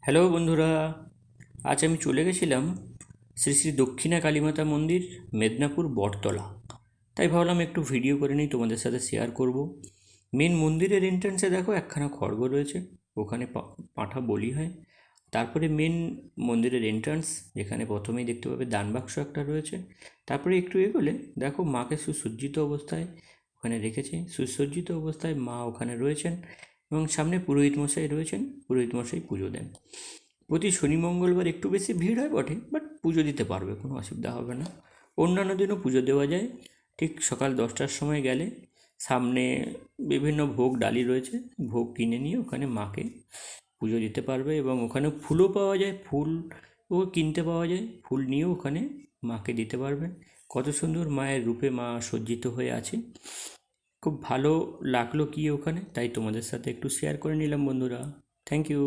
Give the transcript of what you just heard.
Hello বন্ধুরা, আজ আমি চলে গেছিলাম শ্রী শ্রী দক্ষিণা কালীমাতা মন্দির, মেদিনীপুর বটতলা। তাই ভাবলাম একটু ভিডিও করে নিই, তোমাদের সাথে শেয়ার করব। মেন মন্দিরের এন্ট্রান্সে দেখো একখানা খড়গ রয়েছে, ওখানে পাঁঠা বলি হয়। তারপরে মেন মন্দিরের এন্ট্রান্স, যেখানে প্রথমেই দেখতে পাবে দান বাক্স একটা রয়েছে। তারপরে একটু এগোলে দেখো মাকে সুসজ্জিত অবস্থায় ওখানে রেখেছে, সুসজ্জিত অবস্থায় মা ওখানে রয়েছেন এবং সামনে পুরোহিত মশাই রয়েছেন, পুরোহিত মশাই পুজো দেন। প্রতি শনি মঙ্গলবার একটু বেশি ভিড় হয় বটে, বাট পুজো দিতে পারবে, কোনো অসুবিধা হবে না। অন্যান্য দিনও পুজো দেওয়া যায়। ঠিক সকাল 10টার সময় গেলে সামনে বিভিন্ন ভোগ ডালি রয়েছে, ভোগ কিনে নিয়ে ওখানে মাকে পুজো দিতে পারবে। এবং ওখানে ফুলও পাওয়া যায়, ফুলও কিনতে পাওয়া যায়, ফুল নিয়েও ওখানে মাকে দিতে পারবে। কত সুন্দর মায়ের রূপে মা সজ্জিত হয়ে আছে, খুব ভালো লাগলো কি ওখানে, তাই তোমাদের সাথে একটু শেয়ার করে নিলাম বন্ধুরা। Thank you.